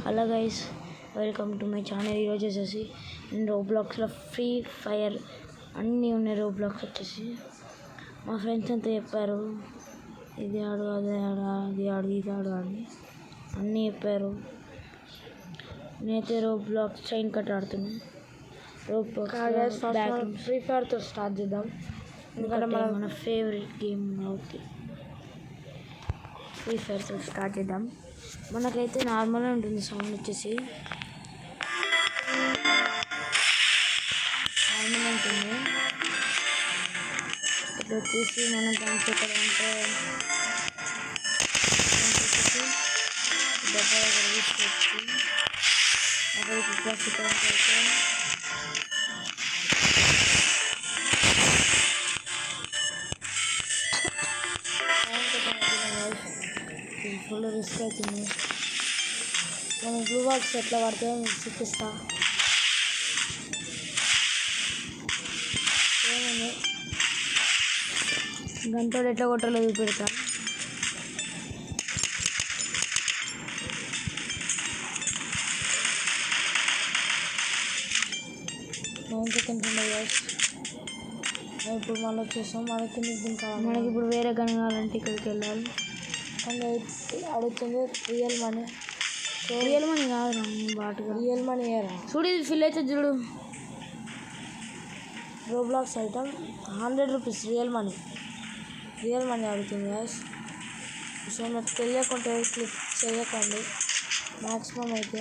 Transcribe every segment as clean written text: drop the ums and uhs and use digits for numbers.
Hello guys, welcome to my channel. ఈరోజు వచ్చేసి నేను రోబ్లాక్స్లో ఫ్రీ ఫైర్ అన్నీ ఉన్నాయి. రోబ్లాక్స్ వచ్చేసి మా ఫ్రెండ్స్ అంతా చెప్పారు, ఇది ఆడు, అది ఆడు, అది ఆడు, ఇది ఆడు అని అన్నీ చెప్పారు. నేనైతే రోబ్లాక్స్ చైన్ కట్ ఆడుతున్నాను. రోబ్లాక్స్ ఫ్రీ ఫైర్తో స్టార్ట్ చేద్దాం, ఎందుకంటే మన ఫేవరెట్ గేమ్ అవుతుంది. ఫ్రీ ఫైర్తో స్టార్ట్ చేద్దాం. మనకైతే నార్మల్గా ఉంటుంది సౌండ్ వచ్చేసి, నార్మల్ ఉంటుంది. ఇప్పుడు వచ్చేసి మనం గన్స్ ఎక్కడ ఉంటే డబ్బా దగ్గర తీసుకొచ్చి అక్కడికి ప్లస్ ఇక్కడ అయితే ఫుల్ రిస్క్ అవుతుంది. మనం బ్లూ బాక్స్ ఎట్లా పడితే మీకు చూపిస్తా. ఏముంది గంటోడు ఎట్లా కొట్టాలో చూపెడతా. 9 seconds ఉన్నాయి గైస్. ఇప్పుడు మళ్ళీ వచ్చేస్తాం. మనకి మనకి ఇప్పుడు వేరే గన్ కావాలంటే ఇక్కడికి వెళ్ళాలి. అడుగుతుంది రియల్ మనీ. రియల్ మనీ కాదు, బాటుగా రియల్ మనీ చూడు, ఇది ఫిల్ అయితే చూడు. Roblox item 100 rupees real money అడుగుతుంది గాయస్. సో నాకు తెలియకుండా క్లిక్ చేయకండి. మ్యాక్సిమం అయితే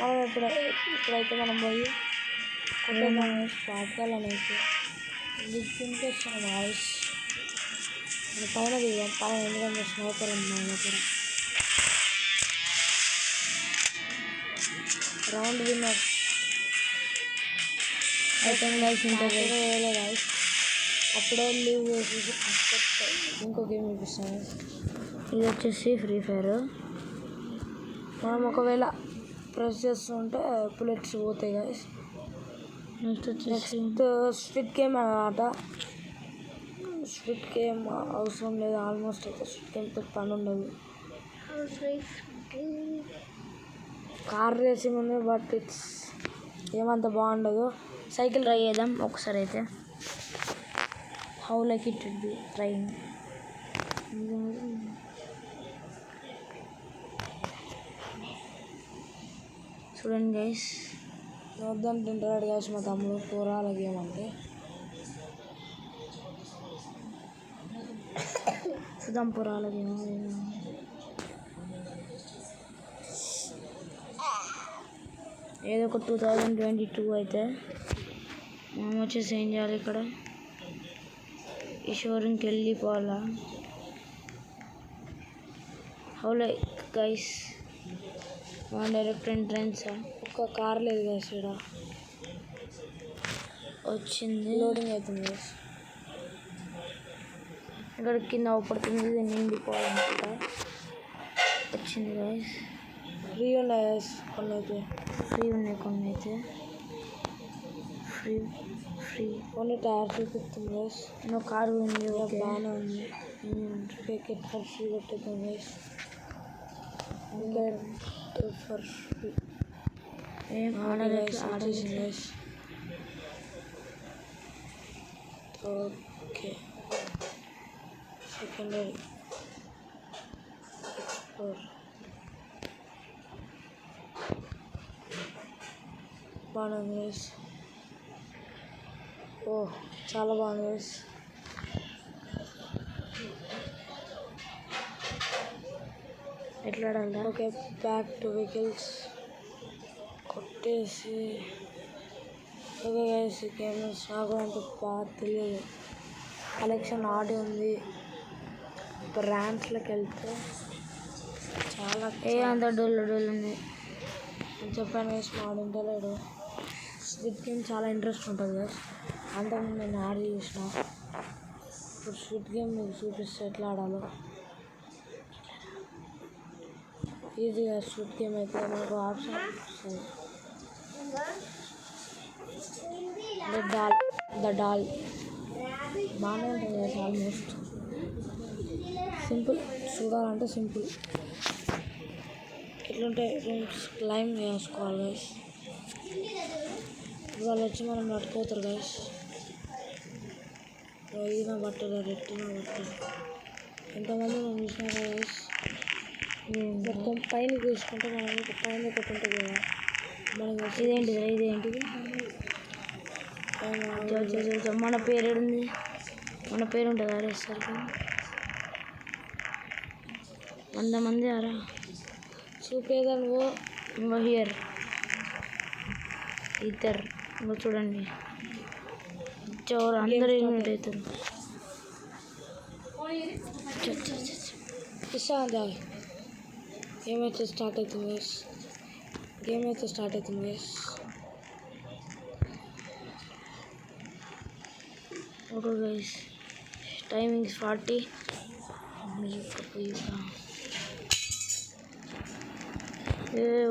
మనం ఇప్పుడైతే మనం పోయి పాటకాలని అయితే దిక్కుంటే వాయిస్ పైన దిగాం. పైన ఎందుకంటే స్నైపర్ ఉంది మన దగ్గర. రౌండ్ విన్నర్ అయితే గైస్ ఉంటుంది గైస్. అప్పుడే లీవ్ చేసేసి ఇంకో గేమ్ చూపిస్తాను. ఇది వచ్చేసి ఫ్రీ ఫైర్. మనం ఒకవేళ ప్రెస్ చేస్తుంటే బుల్లెట్స్ పోతాయి గైస్. నెక్స్ట్ స్విట్ గేమ్ అన్నమాట. స్విట్ గేమ్ అవసరం లేదు, ఆల్మోస్ట్ అయితే స్విట్ గేమ్తో పని ఉండదు. కార్ రేసింగ్ ఉంది, బట్ ఇట్స్ ఏమంత బాగుండదు. సైకిల్ ట్రై చేద్దాం ఒకసారి అయితే. How like it would be trying. చూడండి గైస్, వద్దంటుంటాడు గైస్ మా తమ్ముడు కూరాల గేమ్ అంటే. చూద్దాం పురాల గేమ్. ఏదో ఒక 2022 అయితే మనం వచ్చేసి ఏం చేయాలి, ఇక్కడ ఈ షోరూమ్కి వెళ్ళిపోవాలా. హౌ లైక్ గైస్ మన డైరెక్ట్ ఎంట్రన్స్. ఒక్క కార్ లేదు గైస్, ఇక్కడ వచ్చింది, లోడింగ్ అవుతుంది గైస్. ఇక్కడ కింద పడుతుంది, దీన్ని నిండిపోవాలనుకుంటా. వచ్చింది గైస్. ఫ్రీ ఉన్నాయి గైస్, కొన్ని అయితే ఫ్రీ ఉన్నాయి, కొన్ని అయితే ఫ్రీ కొన్ని టైర్ చూపిస్తుంది గైస్. ఇంకా కారు ఉంది, బాగానే ఉంది. టికెట్ ఫర్ ఫ్రీ పెట్టేద్దాం గైస్. ఫర్ ఫ్రీ ఏం ఆడేసింది గైస్. ఓకే, సెకండరీ ఎక్స్ప్లోర్ బాగుంది గైస్. ఓ చాలా బాగుంది గైస్. ఎట్లా ఆడాలి? ఓకే, బ్యాక్ టు వెహికల్స్ కొట్టేసి. ఓకే గైస్, ఈ గేమ్స్ నాకు అంత బాగా తెలియదు. కలెక్షన్ ఆడి ఉంది. బ్రాండ్స్లోకి వెళ్తే చాలా అంత డోల్ ఉంది. నేను చెప్పాను గైస్, మా ఆడింటలేడు. స్విట్ గేమ్ చాలా ఇంట్రెస్ట్ ఉంటుంది గైస్. అంతకుముందు నేను యాడ్ చేసిన. ఇప్పుడు స్విట్ గేమ్ మీకు చూపిస్తే ఎట్లా ఆడాలో. ఈజీగా స్విట్ గేమ్ అయితే మనకు ఆప్షన్ వస్తుంది. ద డాల్ బాగానే ఉంటుంది గైస్. ఆల్మోస్ట్ సింపుల్, చూడాలంటే సింపుల్. ఎట్లుంటే రూమ్స్ క్లైమ్ చేసుకోవాలి గైస్. వాళ్ళు వచ్చి మనం పట్టుకోతారు గైస్. ఈయన పట్టరు, రెట్టిన పట్టరు. ఎంతమంది మనం చూసినా గైస్. మొత్తం పైన చూసుకుంటే మనం పైన ఒకటి ఉంటుంది కదా, మనం ఇదేంటిది మన పేరు ఏడుంది? మన పేరు ఉంటుంది అరే సరికి 100 మంది అరా చూపేదా నువ్వు. ఇంకో హియర్ ఇద్దరు ఇంకో చూడండి, అందరూ ఎలిమినేట్ అవుతారు. ఇస్తా గేమ్ అయితే స్టార్ట్ అవుతుంది గైస్. Okay guys, timings 40.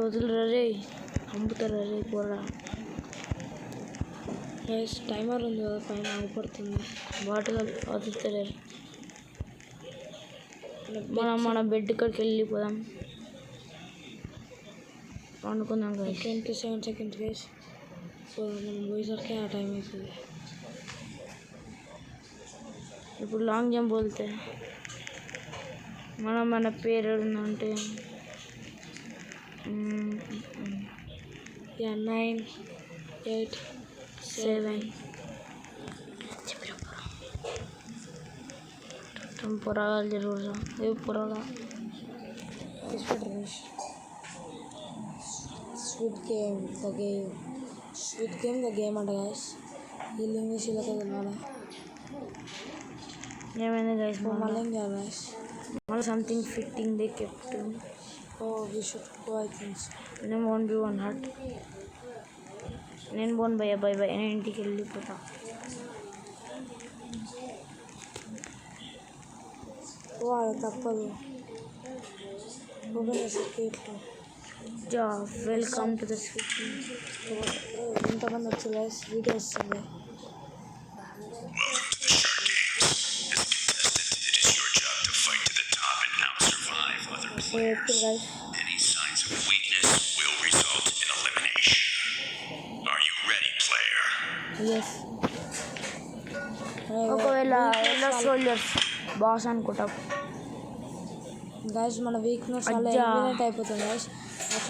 వదులురా రే, పంపుతారా రే పోరా. గైస్ టైమర్ ఉంది కదా పైన ఆగిపడుతుంది. బాటుగా వదులుతలేరు. మన బెడ్ కాడికి వెళ్ళిపోదాం, వండుకుందాం గైస్. 27 seconds guys. సో మనం పోయేసరికి ఆ టైం అవుతుంది. ఇప్పుడు లాంగ్ జంప్ వదిలితే మన పేరు ఉందంటే 9, 8, 7. పొరగాలు జరుగురా ఏ పొరగా. స్వీట్ గేమ్ ద గేమ్ అంట గైస్. వీళ్ళు ఇంగ్లీష్ ఇలా తెలియాలి. ఏమైంది గైస్? మళ్ళీ ఏం చేయాలి గైస్? మళ్ళీ something fitting they kept. We should go I think. నేను వన్ బి వన్ హట్. నేను బోన్ బై నేను ఇంటికి వెళ్ళిపోతా. అది తప్పదు. Welcome to the sweet. ఎంతమంది వచ్చి గైస్ వీడియో వస్తుంది. Any signs of weakness will result in elimination. Are you ready, player? Yes. ఒకవేళ ఎల్లో సోల్జర్స్ బాస్ అనుకుంటా గైస్. మన వీక్నెస్ వల్ల ఎలిమినేట్ అయిపోతుంది గైస్.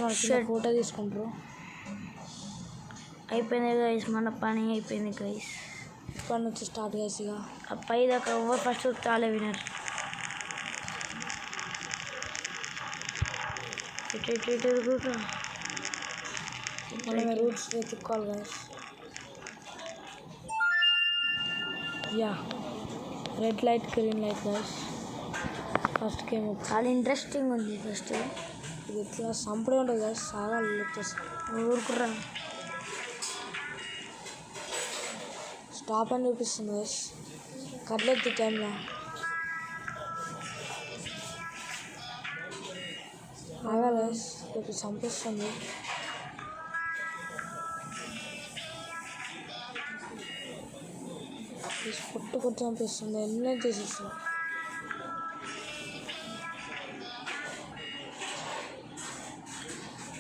మన ఫోటో తీసుకుంటారు. అయిపోయింది గైస్, మన పని అయిపోయింది గైస్. ఇప్పటి నుంచి స్టార్ట్ గైస్. ఇక పై దాకా ఎవరు ఫస్ట్ చాలే వినర్. మనమే రూట్స్ వెతుక్కోవాలి guys. Yeah red light green light guys. First game చాలా ఇంట్రెస్టింగ్ ఉంది. ఫస్ట్ ఇది ఇట్లా సంపడే ఉంటుంది గైస్. చాలా వచ్చేసి ఊరుకుర్రా. స్టాప్ అని చూపిస్తుంది గైస్. కట్లెత్తి టైంలో ఆగాలి గైస్. ఇప్పుడు చంపిస్తుంది. కొట్టు చంపిస్తుంది. ఎలిమినేట్ చేసేస్తుంది.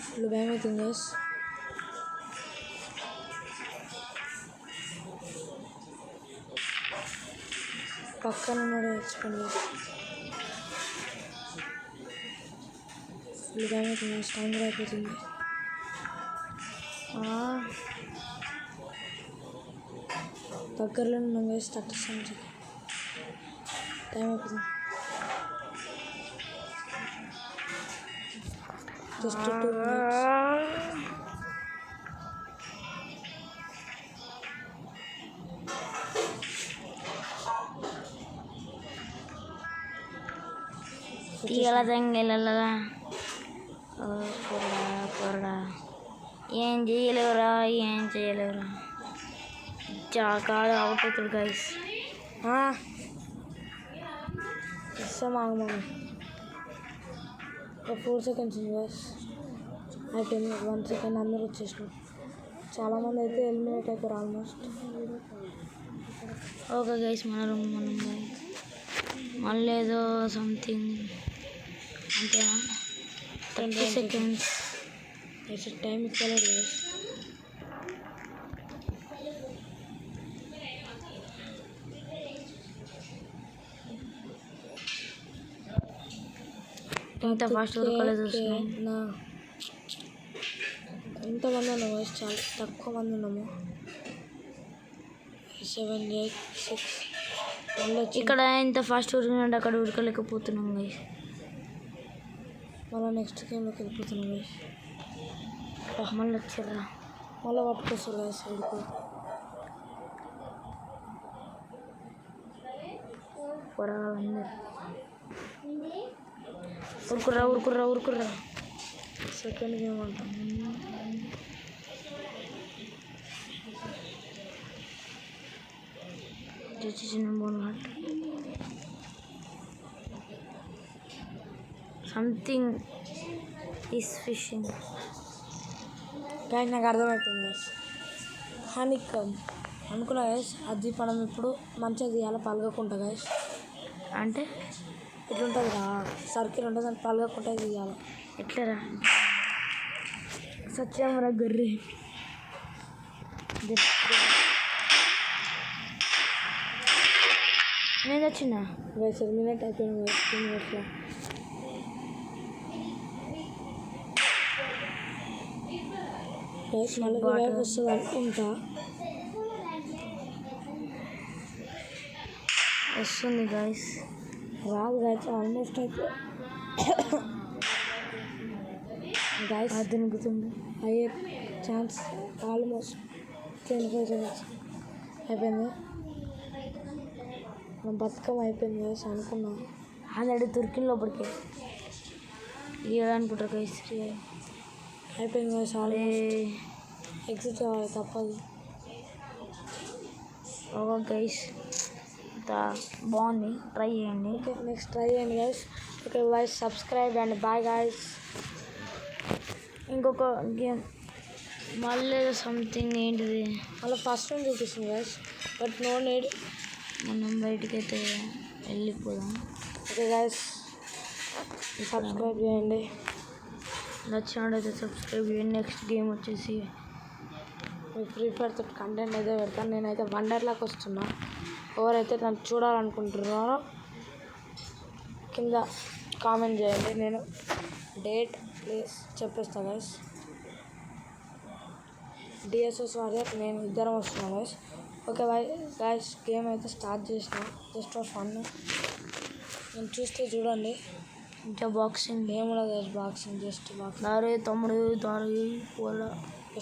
ఇప్పుడు భయం అవుతుంది గైస్. పక్కన ఉన్నాడు తెచ్చుకోండి. ఫుల్ భయం అవుతుంది. టైం కూడా అయిపోతుంది. దగ్గరలో ఉన్నాం గైస్. 30 seconds టైం అయిపోతుంది. Just 2 minutes. తీగల తంగెలలా పొరడా ఏం చేయలేవురా. కాదు అవుట్ అవుతుంది గైస్. ఇస్తాం ఆగమా. 4 seconds ఉంది గైస్. అయిపోయింది. 1 second అందరూ వచ్చేసినాం. చాలామంది అయితే ఎలిమినేట్ అయిపోయారు ఆల్మోస్ట్. ఓకే గైస్, మనం మళ్ళీ ఏదో సంథింగ్ అంతేనా 30 seconds. అయితే టైం ఇవ్వలేదు గైస్. ఇంత ఫాస్ట్ ఉరకలేదు చూస్తున్నాం. ఎంతమంది ఉన్నాము గైస్? చాలా తక్కువ మంది ఉన్నాము. 7, 8, 6 మళ్ళీ ఇక్కడ ఎంత ఫాస్ట్ ఉరికినంటే అక్కడ ఉరకలేకపోతున్నాం గైస్. మళ్ళీ నెక్స్ట్ గేమ్లోకి వెళ్ళిపోతున్నాం గైస్. మళ్ళీ వచ్చారా? మళ్ళీ పట్టుకొస్తారు గైస్ సైడ్కు. ఉరుకుర్రా. సెకండ్ గేమ్ అంటాం. Something is fishing. గైస్ నాకు అర్థమవుతుంది గైస్. హానికమ్ అనుకున్నా గైస్. అది మనం ఇప్పుడు మంచిగా తీయాలి పలగకుండా గైస్. అంటే ఇట్లుంటుంది రా, సర్కిల్ ఉంటుంది, దాన్ని పలగకుండా తీయాలి. ఎట్లరా? సత్యామరా గొర్రె. నేను వచ్చినా గైస్ మినిట్ అయిపోయింది గైస్. 2 minutesలో గైస్ మళ్ళీ రివైవ్ వస్తుంది అనుకుంటా. వస్తుంది గైస్. రాదు గైస్. ఆల్మోస్ట్ అయితే గైస్ దునుకుతుంది. అయ్యే ఛాన్స్ ఆల్మోస్ట్ 25 seconds అయిపోయింది. మన బతుకం అయిపోయింది గైస్ అనుకున్నా. ఆల్రెడీ దొరికిన లోపలికి ఇవ్వాలనుకుంటారు గైస్. అయిపోయింది గైస్. ఆల్రెడీ ఎగ్జిట్ అవ్వాలి తప్పదు. ఓకే గైస్, బాగుంది, ట్రై చేయండి. ఓకే నెక్స్ట్ ట్రై చేయండి guys. Okay guys, subscribe and bye guys. ఇంకొక గేమ్ మళ్ళీ సంథింగ్ ఏంటిది మళ్ళీ ఫస్ట్ టైం చూపిస్తుంది గైస్. But no need. మనం బయటికైతే వెళ్ళిపోదాం. ఓకే గైస్, సబ్స్క్రైబ్ చేయండి. నచ్చినట్టయితే సబ్స్క్రైబ్ చేయండి. నెక్స్ట్ గేమ్ వచ్చేసి మీకు ఫ్రీ ఫైర్ తోటి కంటెంట్ అయితే పెడతాను. నేనైతే వండర్లాకి వస్తున్నా. ఎవరైతే నన్ను చూడాలనుకుంటున్నారో కింద కామెంట్ చేయండి. నేను డేట్ ప్లేస్ చెప్పేస్తా గైస్. డిఎస్ఎస్ వారియర్ నేను ఇద్దరం వస్తున్నాం గైస్. ఓకే గైస్, గేమ్ అయితే స్టార్ట్ చేసిన. Just for fun. నేను చూస్తే చూడండి. ఇంకా బాక్సింగ్ గేమ్ ఉండదు గైస్. Boxing just boxing. దారి తమ్ముడు దారి పోలా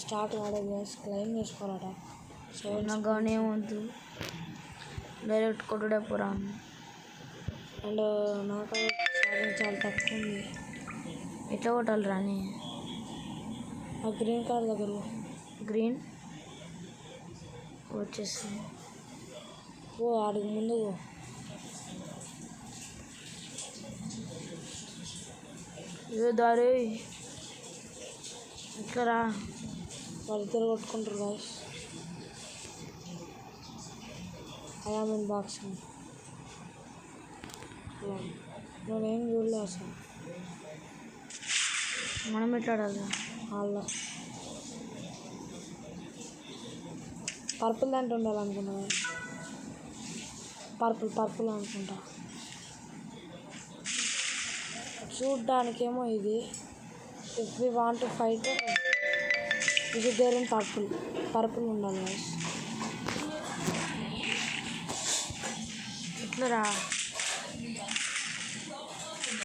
స్టార్ట్ కాలేదు గైస్. క్లైమ్ చేసుకోవాలట. సో నాగానే వద్దు, డైరెక్ట్ కొట్టుడే పోరా. అండ్ నాకు చాలా తక్కువ ఉంది. ఎట్లా కొట్టాలి రాని? ఆ గ్రీన్ కార్డ్ దగ్గర గ్రీన్ వచ్చేసి ఆడికి ముందు ఏ దారి ఇట్లా రా. వాళ్ళిద్దరు కొట్టుకుంటారు guys. I am in boxing. నేనేం చూడలే అసలు. మనం ఎట్లా ఆడాలి? వాళ్ళ పర్పుల్ దాంట్లో ఉండాలనుకున్నా. పర్పుల్ అనుకుంటా. చూడ్డానికేమో ఇది if we want to fight ఇది దేర్ ఇన్ పర్పుల్ ఉండాలి గైస్. ఎట్లా రా?